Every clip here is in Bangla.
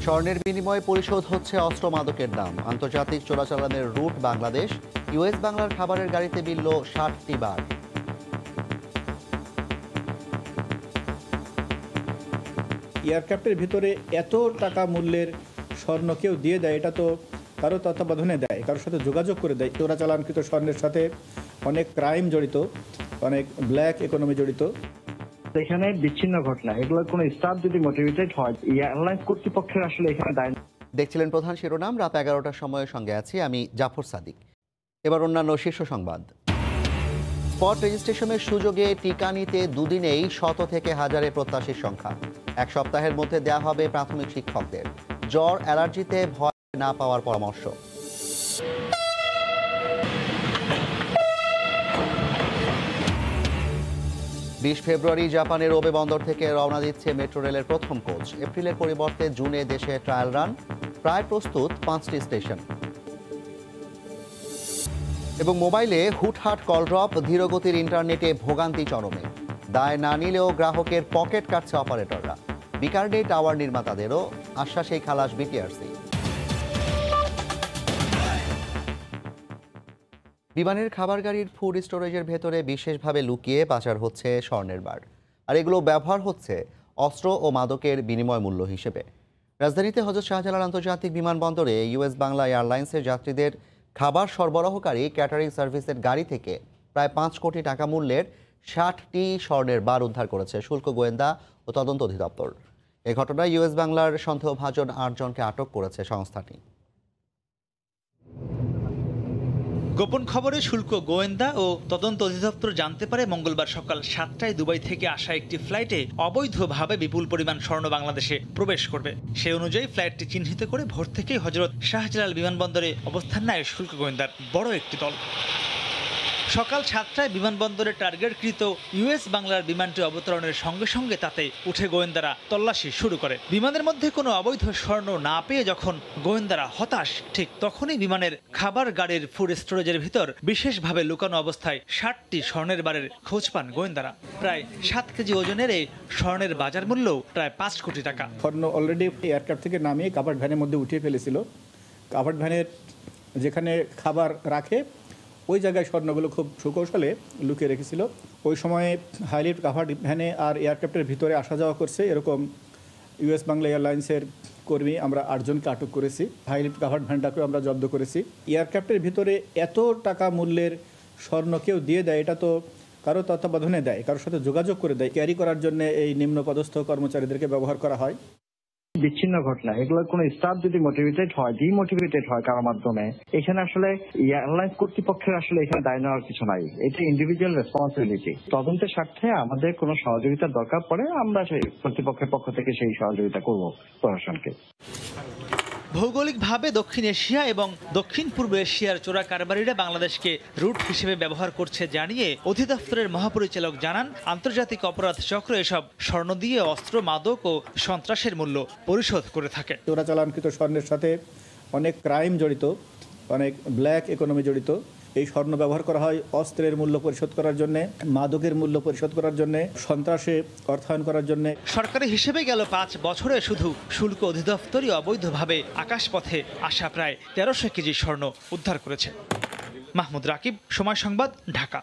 স্বর্ণের বিনিময়ে পরিশোধ হচ্ছে অস্ত্র মাদকের দাম। আন্তর্জাতিক চোরাচালানের রুট বাংলাদেশ। ইউএস বাংলার খাবারের গাড়িতে মিলল 60টি বার। এয়ারক্রাফটের ভিতরে এত টাকা মূল্যের স্বর্ণ কেউ দিয়ে দেয়, এটা তো কারো তত্ত্বাবধানে দেয়, কারোর সাথে যোগাযোগ করে দেয়। চোরাচালানকৃত স্বর্ণের সাথে অনেক ক্রাইম জড়িত, অনেক ব্ল্যাক ইকোনমি জড়িত। এখানে বিচ্ছিন্ন ঘটনা, এগুলোর কোনো স্টাফ যদি মোটিভেটেড হয়, এয়ারলাইন্স কর্তৃপক্ষের আসলে এখানে দায়। দেখছিলেন প্রধান শিরোনাম। রাত 11টার সময়ের সঙ্গে আছি আমি জাফর সাদিক। এবার অন্যান্য শীর্ষ সংবাদ। স্পট রেজিস্ট্রেশনের সুযোগে টিকা নিতে দুদিনেই 100 থেকে 1000-এ প্রত্যাশীর সংখ্যা। এক সপ্তাহের মধ্যে দেয়া হবে প্রাথমিক শিক্ষকদের। জ্বর অ্যালার্জিতে ভয় না পাওয়ার পরামর্শ। 20 ফেব্রুয়ারি জাপানের ওবে বন্দর থেকে রওনা দিচ্ছে মেট্রো রেলের প্রথম কোচ। এপ্রিলের পরিবর্তে জুনে দেশে ট্রায়াল রান। প্রায় প্রস্তুত 5টি স্টেশন। এবং মোবাইলে হুটহাট কল ড্রপ, ধীরগতির ইন্টারনেটে ভোগান্তি চরমে। দায় না নিলেও গ্রাহকের পকেট কাটছে অপারেটররা। বিকারডে টাওয়ার নির্মাতাদেরও আশ্বাসেই খালাস বিটিআরসি। বিমানের খাবার গাড়ির ফুড স্টোরেজের ভেতরে বিশেষভাবে লুকিয়ে পাচার হচ্ছে স্বর্ণের বার। আর এগুলো ব্যবহার হচ্ছে অস্ত্র ও মাদকের বিনিময় মূল্য হিসেবে। রাজধানীতে হযরত শাহজালাল আন্তর্জাতিক বিমানবন্দরে ইউএস বাংলা এয়ারলাইন্সের যাত্রীদের খাবার সরবরাহকারী ক্যাটারিং সার্ভিসের গাড়ি থেকে প্রায় 5 কোটি টাকা মূল্যের 60টি স্বর্ণের বার উদ্ধার করেছে শুল্ক গোয়েন্দা ও তদন্ত অধিদপ্তর। এ ঘটনায় ইউএস বাংলার সন্দেহভাজন 8 জনকে আটক করেছে সংস্থাটি। গোপন খবরে শুল্ক গোয়েন্দা ও তদন্ত অধিদপ্তর জানতে পারে মঙ্গলবার সকাল 7টায় দুবাই থেকে আসা একটি ফ্লাইটে অবৈধভাবে বিপুল পরিমাণ স্বর্ণ বাংলাদেশে প্রবেশ করবে। সেই অনুযায়ী ফ্লাইটটি চিহ্নিত করে ভোর থেকেই হযরত শাহজালাল বিমানবন্দরে অবস্থান নেয় শুল্ক গোয়েন্দার বড় একটি দল। সকাল 7টায় বিমানবন্দরে টার্গেটকৃত ইউএস বাংলার বিমানটি অবতরণের সঙ্গে সঙ্গে তাতে উঠে গোয়েন্দারা তল্লাশি শুরু করে। বিমানের মধ্যে কোনো অবৈধ স্বর্ণ না পেয়ে যখন গোয়েন্দারা হতাশ, ঠিক তখনই বিমানের খাবার গাড়ির ফুড স্টোরেজের ভিতর বিশেষভাবে লুকানো অবস্থায় 60টি স্বর্ণের বারের খোঁজ পান গোয়েন্দারা। প্রায় 7 কেজি ওজনের এই স্বর্ণের বাজার মূল্য প্রায় 5 কোটি টাকা। স্বর্ণ অলরেডি এয়ারক্রাফট থেকে নামিয়ে কাভার্ড ভ্যানের মধ্যে উঠিয়ে ফেলেছিল। কাভার্ড ভ্যানের যেখানে খাবার রাখে ওই জায়গায় স্বর্ণগুলো খুব সুকৌশলে লুকিয়ে রেখেছিল। ওই সময়ে হাইলিফট কাভার্ড ভ্যানে আর এয়ারক্রাফটের ভিতরে আসা যাওয়া করছে এরকম ইউএস বাংলা এয়ারলাইন্সের কর্মী আমরা 8 জনকে আটক করেছি। হাইলিফট কাভার্ড ভ্যানটাকেও আমরা জব্দ করেছি। এয়ারক্রাফটের ভিতরে এত টাকা মূল্যের স্বর্ণ কেউ দিয়ে দেয়, এটা তো কারো তত্ত্বাবধানে দেয়, কারোর সাথে যোগাযোগ করে দেয়। ক্যারি করার জন্য এই নিম্নপদস্থ কর্মচারীদেরকে ব্যবহার করা হয়। বিচ্ছিন্ন ঘটনা, এগুলোর কোনো স্টাফ যদি মোটিভেটেড হয়, ডিমোটিভেটেড হয় কারোর মাধ্যমে, এখানে আসলে এয়ারলাইন্স কর্তৃপক্ষের আসলে এখানে দায় নেওয়ার কিছু নাই। এটা ইন্ডিভিজুয়াল রেসপন্সিবিলিটি। তদন্তের স্বার্থে আমাদের কোনো সহযোগিতার দরকার পড়ে আমরা সেই কর্তৃপক্ষের পক্ষ থেকে সেই সহযোগিতা করব প্রশাসনকে। ভৌগোলিকভাবে দক্ষিণ এশিয়া এবং দক্ষিণ পূর্ব এশিয়ার চোরা কারবারিরা বাংলাদেশকে রুট হিসেবে ব্যবহার করছে জানিয়ে অধিদপ্তরের মহাপরিচালক জানান, আন্তর্জাতিক অপরাধ চক্র এসব স্বর্ণ দিয়ে অস্ত্র, মাদক ও সন্ত্রাসের মূল্য পরিশোধ করে থাকে। চোরাচালানকৃত স্বর্ণের সাথে অনেক ক্রাইম জড়িত, অনেক ব্ল্যাক ইকোনমি জড়িত। এই স্বর্ণ ব্যবহার করা হয় অস্ত্রের মূল্য পরিশোধ করার জন্য, মাদকের মূল্য পরিশোধ করার জন্য, সন্ত্রাসে অর্থায়ন করার জন্য। সরকারি হিসেবে গেল 5 বছরে শুধু শুল্ক অধিদপ্তরই অবৈধভাবে আকাশপথে আসা প্রায় 1300 কেজি স্বর্ণ উদ্ধার করেছে। মাহমুদ রাকিব, সময় সংবাদ, ঢাকা।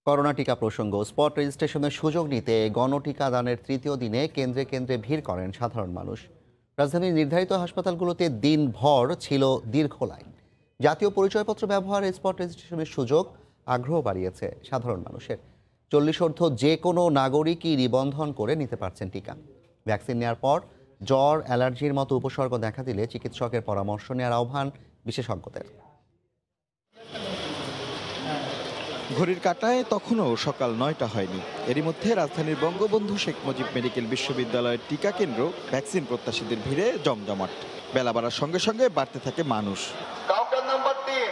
করোনা টিকা প্রসঙ্গ। স্পট রেজিস্ট্রেশনের সুযোগ নিতে গণটিকা দানের তৃতীয় দিনে কেন্দ্রে কেন্দ্রে ভিড় করেন সাধারণ মানুষ। রাজধানীর নির্ধারিত হাসপাতালগুলোতে দিনভর ছিল দীর্ঘ লাইন। জাতীয় পরিচয়পত্র ব্যবহারে স্পট রেজিস্ট্রেশনের সুযোগ আগ্রহ বাড়িয়েছে সাধারণ মানুষের। 40 যে কোনো নাগরিকই নিবন্ধন করে নিতে পারছেন টিকা। ভ্যাকসিন নেওয়ার পর জ্বর, অ্যালার্জির মতো উপসর্গ দেখা দিলে চিকিৎসকের পরামর্শ নেওয়ার আহ্বান বিশেষজ্ঞদের। ঘড়ির কাঁটায় তখনও সকাল 9টা হয়নি। এরই মধ্যে রাজধানীর বঙ্গবন্ধু শেখ মুজিব মেডিকেল বিশ্ববিদ্যালয়ের টিকা কেন্দ্র ভ্যাকসিন প্রত্যাশীদের ভিড়ে জমজমাট। বেলা বাড়ার সঙ্গে সঙ্গে বাড়তে থাকে মানুষ।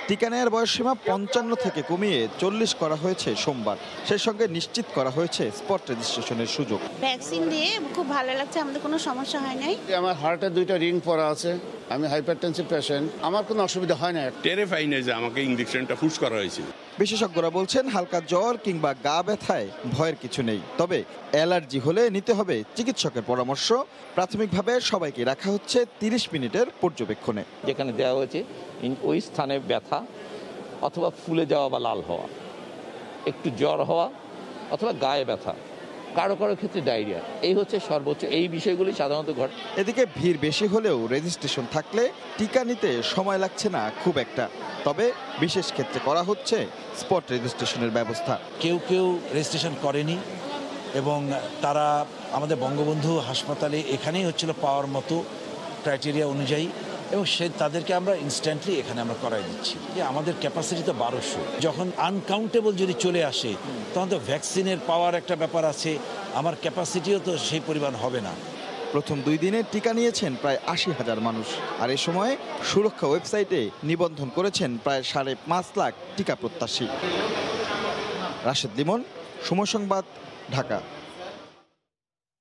টিকা নেয়ার বয়সসীমা 55 থেকে কমিয়ে 40 করা হয়েছে সোমবার। সেই সঙ্গে নিশ্চিত করা হয়েছে স্পট রেজিস্ট্রেশনের সুযোগ। ভ্যাকসিন দিয়ে খুব ভালো লাগছে, আমাদের কোনো সমস্যা হয় নাই। আমার হার্টে 2টা রিং পরা আছে, আমি হাইপারটেনসিভ পেশেন্ট, আমার কোনো অসুবিধা হয় না। টেরে পাই না যে আমাকে ইঞ্জেকশনটা পুশ করা হয়েছিল। বিশেষজ্ঞরা বলছেন হালকা জ্বর কিংবা গা ব্যথায় ভয়ের কিছু নেই, তবে অ্যালার্জি হলে নিতে হবে চিকিৎসকের পরামর্শ। প্রাথমিকভাবে সবাইকে রাখা হচ্ছে 30 মিনিটের পর্যবেক্ষণে। যেখানে দেওয়া হয়েছে ওই স্থানে ব্যথা অথবা ফুলে যাওয়া বা লাল হওয়া, একটু জ্বর হওয়া অথবা গায়ে ব্যথা, কারো কারো ক্ষেত্রে ডায়রিয়া, এই হচ্ছে সর্বোচ্চ, এই বিষয়গুলি সাধারণত ঘটে। এদিকে ভিড় বেশি হলেও রেজিস্ট্রেশন থাকলে টিকা নিতে সময় লাগছে না খুব একটা, তবে বিশেষ ক্ষেত্রে করা হচ্ছে স্পট রেজিস্ট্রেশনের ব্যবস্থা। কেউ কেউ রেজিস্ট্রেশন করেনি এবং তারা আমাদের বঙ্গবন্ধু হাসপাতালে এখানেই হচ্ছিল পাওয়ার মতো ক্রাইটেরিয়া অনুযায়ী, এবং তাদেরকে আমরা ইনস্ট্যান্টলি এখানে আমরা করাই দিচ্ছি। যে আমাদের ক্যাপাসিটি তো 1200, যখন আনকাউন্টেবল যদি চলে আসে তখন তো ভ্যাকসিনের পাওয়ার একটা ব্যাপার আছে, আমার ক্যাপাসিটিও তো সেই পরিমাণ হবে না। প্রথম 2 দিনে টিকা নিয়েছেন প্রায় 80,000 মানুষ, আর এ সময় সুরক্ষা ওয়েবসাইটে নিবন্ধন করেছেন প্রায় 5.5 লাখ টিকা প্রত্যাশী। রাশেদ লিমন, সময় সংবাদ, ঢাকা।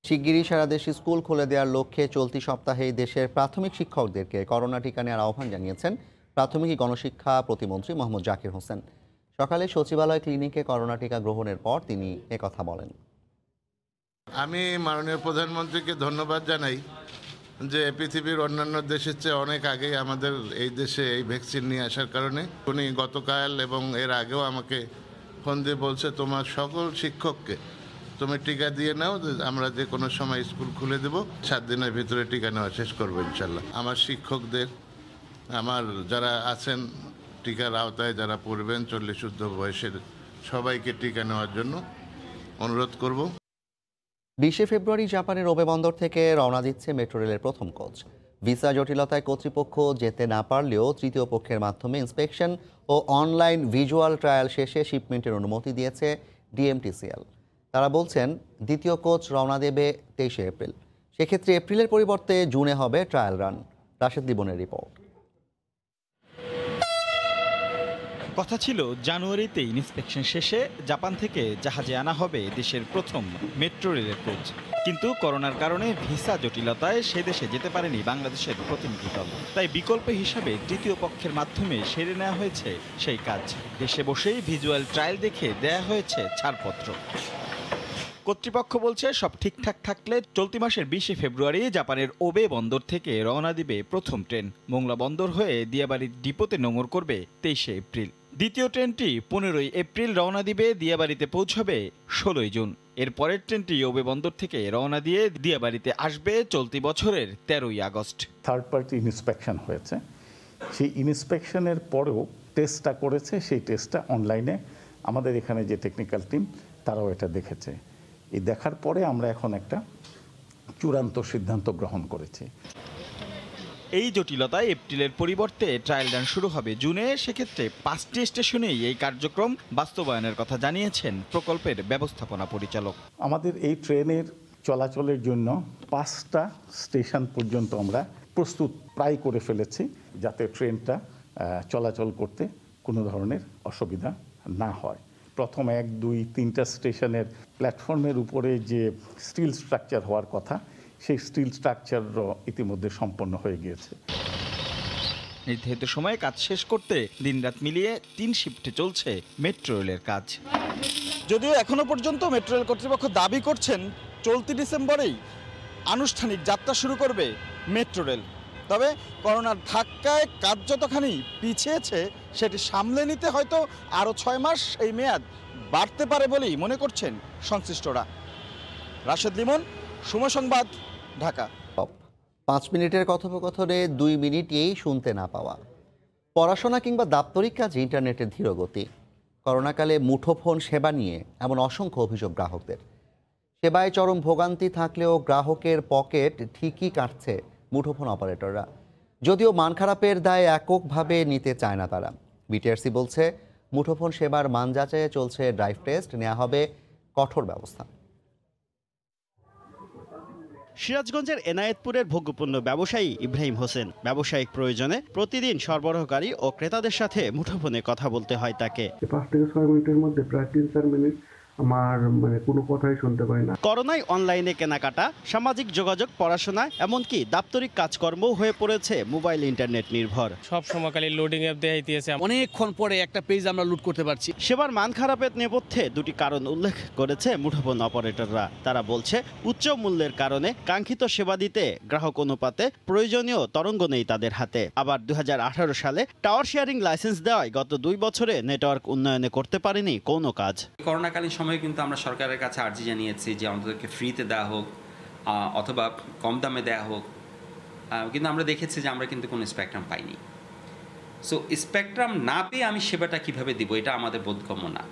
শিগগিরই সারা দেশে স্কুল খুলে দেওয়ার লক্ষ্যে চলতি সপ্তাহেই দেশের প্রাথমিক শিক্ষকদেরকে করোনা টিকা নেওয়ার আহ্বান জানিয়েছেন প্রাথমিক গণশিক্ষা প্রতিমন্ত্রী মোহাম্মদ জাকির হোসেন। সকালে সচিবালয় ক্লিনিকে করোনা টিকা গ্রহণের পর তিনি একথা বলেন। আমি মাননীয় প্রধানমন্ত্রীকে ধন্যবাদ জানাই যে পৃথিবীর অন্যান্য দেশের চেয়ে অনেক আগেই আমাদের এই দেশে এই ভ্যাকসিন নিয়ে আসার কারণে উনি গতকাল এবং এর আগেও আমাকে ফোন দিয়ে বলছে তোমার সকল শিক্ষককে তুমি টিকা দিয়ে নাও, আমরা যে কোনো সময় স্কুল খুলে দেব, 7 দিনের ভিতরে টিকা নেওয়া শেষ করবো ইনশাল্লাহ। আমার শিক্ষকদের, আমার যারা আছেন টিকার আওতায় যারা পড়বেন 40 ঊর্ধ্ব বয়সের সবাইকে টিকা নেওয়ার জন্য অনুরোধ করব। 20 ফেব্রুয়ারি জাপানের ওবে বন্দর থেকে রওনা দিচ্ছে মেট্রো রেলের প্রথম কোচ। ভিসা জটিলতায় কর্তৃপক্ষ যেতে না পারলেও তৃতীয় পক্ষের মাধ্যমে ইন্সপেকশন ও অনলাইন ভিজুয়াল ট্রায়াল শেষে শিপমেন্টের অনুমতি দিয়েছে ডিএমটিসিএল। তারা বলছেন দ্বিতীয় কোচ রওনা দেবে 23 এপ্রিল। সেক্ষেত্রে এপ্রিলের পরিবর্তে জুনে হবে ট্রায়াল রান। রাশেদ লিবনের রিপোর্ট। কথা ছিল জানুয়ারিতে ইন্সপেকশন শেষে জাপান থেকে জাহাজে আনা হবে দেশের প্রথম মেট্রো রেলের কোচ, কিন্তু করোনার কারণে ভিসা জটিলতায় সে দেশে যেতে পারেনি বাংলাদেশের প্রতিনিধি দল। তাই বিকল্প হিসাবে তৃতীয় পক্ষের মাধ্যমে সেরে নেওয়া হয়েছে সেই কাজ। দেশে বসেই ভিজুয়াল ট্রায়াল দেখে দেয়া হয়েছে ছাড়পত্র। কর্তৃপক্ষ বলছে সব ঠিকঠাক থাকলে চলতি মাসের 20 ফেব্রুয়ারি জাপানের ওবে বন্দর থেকে রওনা দিবে প্রথম ট্রেন। মোংলা বন্দর হয়ে দিয়াবাড়ির ডিপোতে নোঙর করবে 23 এপ্রিল। দ্বিতীয় ট্রেনটি 15 এপ্রিল রওনা দিবে, দিয়াবাড়িতে পৌঁছবে 16 জুন। এর পরের ট্রেনটি ওবে বন্দর থেকে রওনা দিয়ে দিয়াবাড়িতে আসবে চলতি বছরের 13 আগস্ট। থার্ড পার্টি ইন্সপেকশন হয়েছে, সেই ইন্সপেকশনের পরেও টেস্টটা করেছে, সেই টেস্টটা অনলাইনে আমাদের এখানে যে টেকনিক্যাল টিম তারাও এটা দেখেছে। এই দেখার পরে আমরা এখন একটা চূড়ান্ত সিদ্ধান্ত গ্রহণ করেছি। এই জটিলতায় এপ্রিলের পরিবর্তে ট্রায়াল রান শুরু হবে জুনে। সেক্ষেত্রে 5টি স্টেশনেই এই কার্যক্রম বাস্তবায়নের কথা জানিয়েছেন প্রকল্পের ব্যবস্থাপনা পরিচালক। আমাদের এই ট্রেনের চলাচলের জন্য 5টা স্টেশন পর্যন্ত আমরা প্রস্তুত প্রায় করে ফেলেছি, যাতে ট্রেনটা চলাচল করতে কোনো ধরনের অসুবিধা না হয়। প্রথম 1, 2, 3টা স্টেশনের প্ল্যাটফর্মের উপরে যে স্টিল স্ট্রাকচার হওয়ার কথা, সেই স্টিল স্ট্রাকচারও ইতিমধ্যে সম্পন্ন হয়ে গিয়েছে। নির্ধারিত সময়ে কাজ শেষ করতে দিনরাত মিলিয়ে 3 শিফটে চলছে মেট্রো রেলের কাজ। যদিও এখনো পর্যন্ত মেট্রো রেল কর্তৃপক্ষ দাবি করছেন চলতি ডিসেম্বরেই আনুষ্ঠানিক যাত্রা শুরু করবে মেট্রো রেল, তবে করোনার ধাক্কায় কাজ যতখানি পিছিয়েছে সেটি সামলে নিতে হয়তো আরও 6 মাস এই মেয়াদ বাড়তে পারে বলেই মনে করছেন সংশ্লিষ্টরা। রাশেদ লিমন, সময় সংবাদ, ঢাকা। 5 মিনিটের কথোপকথনে 2 মিনিটেই শুনতে না পাওয়া, পড়াশোনা কিংবা দাপ্তরিক কাজে ইন্টারনেটের ধীরগতি, করোনাকালে মুঠোফোন সেবা নিয়ে এমন অসংখ্য অভিযোগ গ্রাহকদের। সেবায় চরম ভোগান্তি থাকলেও গ্রাহকের পকেট ঠিকই কাটছে মুঠোফোন অপারেটররা, যদিও মান খারাপের দায় এককভাবে নিতে চায় না তারা। বিটিআরসি বলছে মুঠোফোন সেবার মান যাচাইয়ে চলছে ড্রাইভ টেস্ট, নেওয়া হবে কঠোর ব্যবস্থা। সিরাজগঞ্জের এনায়েতপুরের ভোগ্যপণ্য ব্যবসায়ী ইব্রাহিম হোসেন ব্যবসায়িক প্রয়োজনে প্রতিদিন সরবরাহকারী ও ক্রেতাদের সাথে মুঠোফোনে কথা বলতে হয় তাকে। 5 থেকে 6 মিনিটের মধ্যে প্রায় 3-4 মিনিট আমার মানে কোনো কথাই শুনতে পাই না। করোনায় অনলাইনে কেনাকাটা, সামাজিক যোগাযোগ, পড়াশোনা, এমনকি দাপ্তরিক কাজকর্ম হয়ে পড়েছে মোবাইল ইন্টারনেট নির্ভর। সব সময় খালি লোডিং অ্যাপ দেখাইতেছে, অনেকক্ষণ পরে একটা পেজ আমরা লুট করতে পারছি। সেবার মান খারাপের নেপথ্যে দুটি কারণ উল্লেখ করেছে মুঠোফোন অপারেটররা। তারা বলছে, উচ্চ মূল্যের কারণে কাঙ্ক্ষিত সেবা দিতে গ্রাহক অনুপাতে প্রয়োজনীয় তরঙ্গ নেই তাদের হাতে। আবার 2018 সালে টাওয়ার শেয়ারিং লাইসেন্স দেওয়ায় গত 2 বছরে নেটওয়ার্ক উন্নয়নে করতে পারেনি কোনো কাজ। করোনাকালীন সময়ে কিন্তু আমরা সরকারের কাছে আর্জি জানিয়েছি যে অন্ততকে ফ্রিতে দেওয়া হোক অথবা কম দামে দেওয়া হোক, কিন্তু আমরা দেখেছি যে আমরা কিন্তু কোনো স্পেকট্রাম পাইনি। সো স্পেকট্রাম না পেয়ে আমি সেবাটা কিভাবে দিব, এটা আমাদের বোধগম্য না,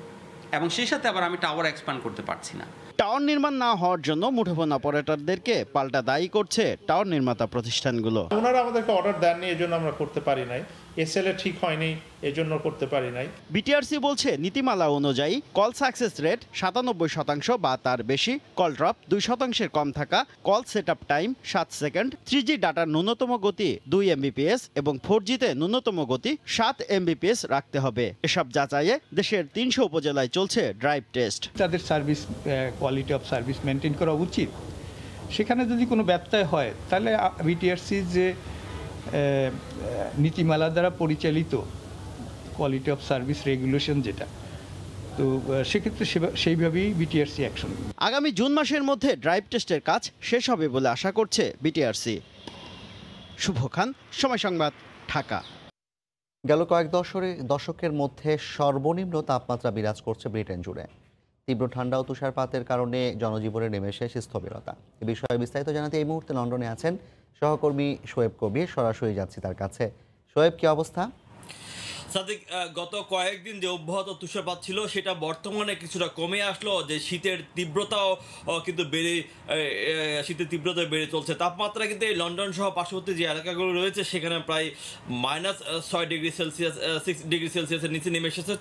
এবং সেই সাথে আবার আমি টাওয়ার এক্সপ্যান্ড করতে পারছি না। টাওয়ার নির্মাণ না হওয়ার জন্য মুঠোফোন অপারেটরদেরকে পাল্টা দায়ী করছে টাওয়ার নির্মাতা প্রতিষ্ঠানগুলো। ওনারা আমাদেরকে অর্ডার দেননি, এজন্য আমরা করতে পারি নাই। এসএলএ ঠিক হয়নি, এজন্য করতে পারি নাই। বিটিআরসি বলছে, নীতিমালা অনুযায়ী কল সাকসেস রেট 97% বা তার বেশি, কল ড্রপ 2% কম থাকা, call setup time 7 second, 3G ডাটার ন্যূনতম গতি 2 MBPS এবং 4Gতে ন্যূনতম গতি 7 MBPS রাখতে হবে। এসব যাচাইয়ে দেশের 300 উপজেলায় চলছে ড্রাইভ টেস্ট। তাদের service quality of service maintain করা উচিত। সেখানে যদি কোনো ব্যত্যয় হয়, তাহলে বিটিআরসি যে নীতিমালা দ্বারা পরিচালিত কোয়ালিটি অফ সার্ভিস রেগুলেশন যেটা, তো সেক্ষেত্রে সেইভাবেই বিটিআরসি অ্যাকশন। আগামী জুন মাসের মধ্যে ড্রাইভ টেস্টের কাজ শেষ হবে বলে আশা করছে বিটিআরসি। শুভ খান, সময় সংবাদ, ঢাকা। গেল কয়েক দশকের মধ্যে সর্বনিম্ন তাপমাত্রা বিরাজ করছে ব্রিটেন জুড়ে। তীব্র ঠান্ডা ও তুষারপাতের কারণে জনজীবনে নেমে এসেছে স্থবিরতা। এ বিষয়ে বিস্তারিত জানাতে এই মুহূর্তে লন্ডনে আছেন সহকর্মী শোয়েব কবির। সরাসরি যাচ্ছি তার কাছে। শোয়েব, কি অবস্থা? সাদিক, গত কয়েকদিন যে অব্যাহত তুষারপাত ছিল সেটা বর্তমানে কিছুটা কমে আসলো, যে শীতের তীব্রতাও কিন্তু শীতের তীব্রতা বেড়ে চলছে। তাপমাত্রা কিন্তু এই লন্ডন সহ পার্শ্ববর্তী যে এলাকাগুলো রয়েছে সেখানে প্রায় -6 ডিগ্রি সেলসিয়াস 6 ডিগ্রি সেলসিয়াসের নিচে নেমে এসেছে।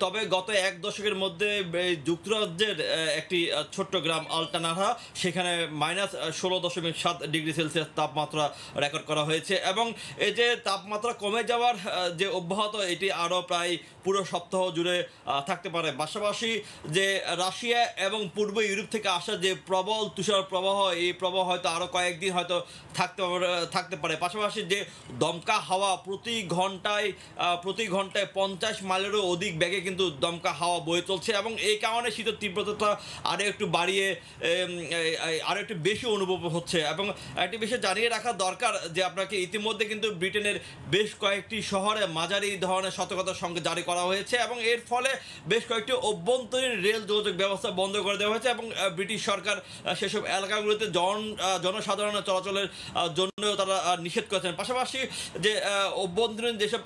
তবে গত এক দশকের মধ্যে যুক্তরাজ্যের একটি ছোট্ট গ্রাম আলটানারা, সেখানে -16.7 ডিগ্রি সেলসিয়াস তাপমাত্রা রেকর্ড করা হয়েছে। এবং এই যে তাপমাত্রা কমে যাওয়ার যে অব্যাহত, এটি আরও প্রায় পুরো সপ্তাহ জুড়ে থাকতে পারে। পাশাপাশি যে রাশিয়া এবং পূর্ব ইউরোপ থেকে আসা যে প্রবল তুষার প্রবাহ, এই প্রবাহ হয়তো আরও কয়েকদিন হয়তো থাকতে পারে। পাশাপাশি যে দমকা হাওয়া প্রতি ঘন্টায় 50 মাইলেরও অধিক বেগে কিন্তু দমকা হাওয়া বয়ে চলছে, এবং এই কারণে শীতের তীব্রতাটা আরও একটু বাড়িয়ে আরও একটু বেশি অনুভব হচ্ছে। এবং একটি বিষয় জানিয়ে রাখা দরকার যে আপনাকে, ইতিমধ্যে কিন্তু ব্রিটেনের বেশ কয়েকটি শহরে মাঝারি ধরনের সতর্কতার সঙ্গে জারি করা হয়েছে, এবং এর ফলে বেশ কয়েকটি অভ্যন্তরীণ রেল যোগাযোগ ব্যবস্থা বন্ধ করে দেওয়া হয়েছে, এবং ব্রিটিশ সরকার সেসব এলাকাগুলোতে জনসাধারণের চলাচলের জন্য তারা নিষেধ করেছেন। পাশাপাশি যে অভ্যন্তরীণ যেসব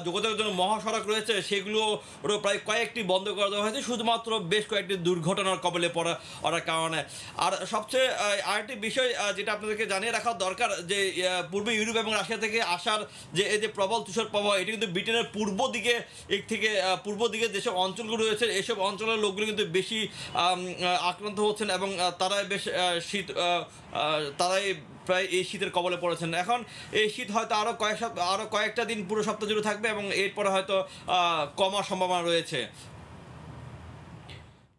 যোগাযোগের জন্য মহাসড়ক রয়েছে সেগুলোও প্রায় কয়েকটি বন্ধ করে দেওয়া হয়েছে, শুধুমাত্র বেশ কয়েকটি দুর্ঘটনার কবলে পড়ার কারণে। আর সবচেয়ে আরেকটি বিষয় যেটা আপনাদেরকে জানিয়ে রাখা দরকার, যে পূর্ব ইউরোপ এবং রাশিয়া থেকে আসার যে এই যে প্রবল তুষার প্রবাহ, এটি কিন্তু ব্রিটেনের পূর্ব দিকে যেসব অঞ্চলগুলো রয়েছে, এসব অঞ্চলের লোকগুলো কিন্তু বেশি আক্রান্ত হচ্ছেন, এবং তারাই বেশ তারাই প্রায় এই শীতের কবলে পড়েছেন। এখন এই শীত হয়তো আরও কয়েকটা দিন পুরো সপ্তাহ জুড়ে থাকবে, এবং এরপরে হয়তো কমার সম্ভাবনা রয়েছে।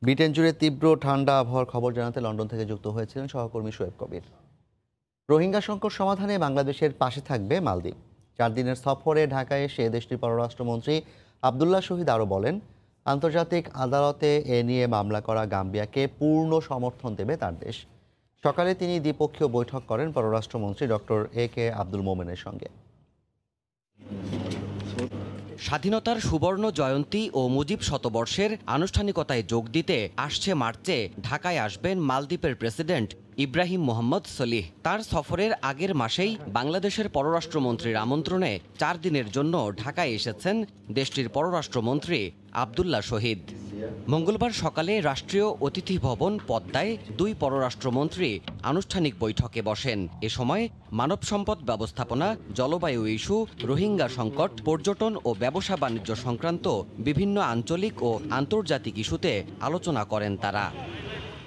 ব্রিটেন জুড়ে তীব্র ঠান্ডা আবহাওয়ার খবর জানাতে লন্ডন থেকে যুক্ত হয়েছিলেন সহকর্মী শোয়েব কবির। রোহিঙ্গা সংকট সমাধানে বাংলাদেশের পাশে থাকবে মালদ্বীপ। 4 দিনের সফরে ঢাকায় এসে দেশটির পররাষ্ট্রমন্ত্রী আবদুল্লাহ শহীদ আরও বলেন, আন্তর্জাতিক আদালতে এ নিয়ে মামলা করা গাম্বিয়াকে পূর্ণ সমর্থন দেবে তার দেশ। সকালে তিনি দ্বিপক্ষীয় বৈঠক করেন পররাষ্ট্রমন্ত্রী ডক্টর AK আব্দুল মোমেনের সঙ্গে। স্বাধীনতার সুবর্ণ জয়ন্তী ও মুজিব শতবর্ষের আনুষ্ঠানিকতায় যোগ দিতে আসছে মার্চে ঢাকায় আসবেন মালদ্বীপের প্রেসিডেন্ট ইব্রাহিম মোহাম্মদ সলিহ। তার সফরের আগের মাসেই বাংলাদেশের পররাষ্ট্রমন্ত্রীর আমন্ত্রণে 4 দিনের জন্য ঢাকায় এসেছেন দেশটির পররাষ্ট্রমন্ত্রী আবদুল্লাহ শহীদ। মঙ্গলবার সকালে রাষ্ট্রীয় অতিথি ভবন পদ্মায় 2 পররাষ্ট্রমন্ত্রী আনুষ্ঠানিক বৈঠকে বসেন। এ সময় মানব সম্পদ ব্যবস্থাপনা, জলবায়ু ইস্যু, রোহিঙ্গা সংকট, পর্যটন ও ব্যবসা বাণিজ্য সংক্রান্ত বিভিন্ন আঞ্চলিক ও আন্তর্জাতিক ইস্যুতে আলোচনা করেন তারা।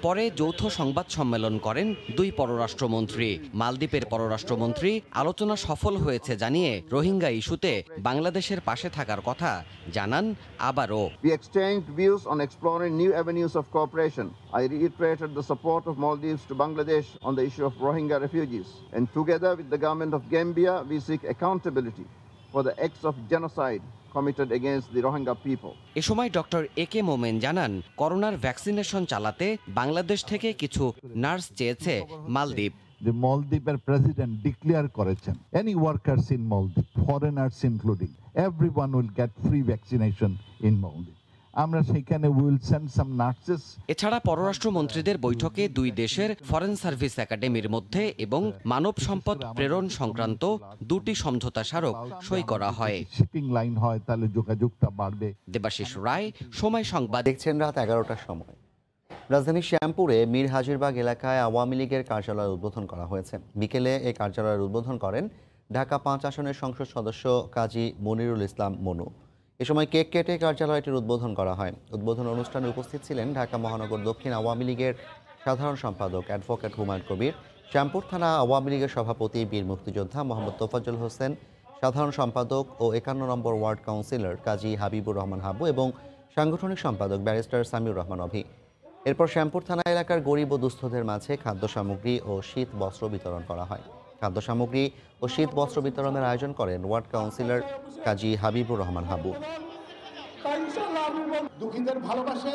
পরে যৌথ সংবাদ সম্মেলন করেন দুই পররাষ্ট্রমন্ত্রী। মালদ্বীপের পররাষ্ট্রমন্ত্রী আলোচনা সফল হয়েছে জানিয়ে রোহিঙ্গা ইস্যুতে বাংলাদেশের পাশে থাকার কথা জানান আবারও। We exchanged views on exploring new avenues of cooperation. I reiterated the support of Maldives to Bangladesh on the issue of Rohingya refugees. And together with the government of Gambia, we seek accountability for the acts of genocide committed against the Rohingya people. এ সময় ডক্টর একে মোমেন জানান, করোনার ভ্যাকসিনেশন চালাতে বাংলাদেশ থেকে কিছু নার্স চেয়েছে মালদ্বীপ। The Maldives president declare করেছেন any workers in Maldives, foreigners including, everyone will get free vaccination in Maldives. আমরা সেখানে উইল সেন্ড সাম নার্সেস। এছাড়া পররাষ্ট্রমন্ত্রীদের বৈঠকে দুই দেশের ফরেন সার্ভিস একাডেমির মধ্যে এবং মানব সম্পদ প্রেরণ সংক্রান্ত দুটি সমঝোতা স্মারক সই করা হয়। শিপিং লাইন হয় তাহলে যোগাযোগটা বাড়বে। দেবাশিস রায়, সময় সংবাদ। দেখছেন রাত 11টার সময়। রাজধানীর শ্যামপুরে মীর হাজিরবাগ এলাকায় আওয়ামী লীগের কার্যালয় উদ্বোধন করা হয়েছে। বিকেলে এই কার্যালয়ের উদ্বোধন করেন ঢাকা 5 আসনের সংসদ সদস্য কাজী মনিরুল ইসলাম মনু। এ সময় কেক কেটে কার্যালয়টির উদ্বোধন করা হয়। উদ্বোধন অনুষ্ঠানে উপস্থিত ছিলেন ঢাকা মহানগর দক্ষিণ আওয়ামী লীগের সাধারণ সম্পাদক অ্যাডভোকেট হুমায়ুন কবির, শ্যামপুর থানা আওয়ামী লীগের সভাপতি বীর মুক্তিযোদ্ধা মোহাম্মদ তোফাজ্জল হোসেন, সাধারণ সম্পাদক ও 51 নম্বর ওয়ার্ড কাউন্সিলর কাজী হাবিবুর রহমান হাবু এবং সাংগঠনিক সম্পাদক ব্যারিস্টার সামিউর রহমান অভি। এরপর শ্যামপুর থানা এলাকার গরিব ও দুস্থদের মাঝে খাদ্য সামগ্রী ও শীত বস্ত্র বিতরণ করা হয়। খাদ্য সামগ্রী ও শীত বস্ত্র বিতরণের আয়োজন করেন ওয়ার্ড কাউন্সিলর কাজী হাবিবুর রহমান হাবু।